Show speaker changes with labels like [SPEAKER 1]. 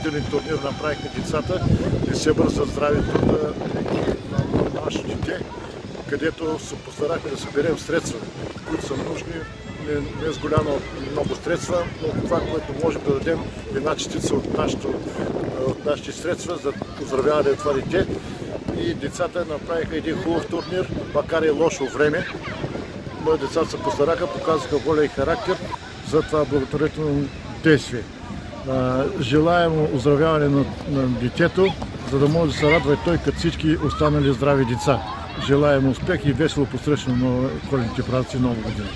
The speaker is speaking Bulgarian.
[SPEAKER 1] благотворителен турнир направиха децата и се бърза здравето на нашите дете, където се постарахме да съберем средства, които са нужни, не с голямо много средства, но това, което можем да дадем една частица от нашите средства за оздравяване на това дете. И децата направиха един хубав турнир, макар и лошо време, но децата се постараха, показаха воля и характер за това благотворително действие. Желаем оздравяване на детето, за да може да се радва и той като всички останали здрави деца. Желаем успех и весело посрещане на коледните празници Нова година.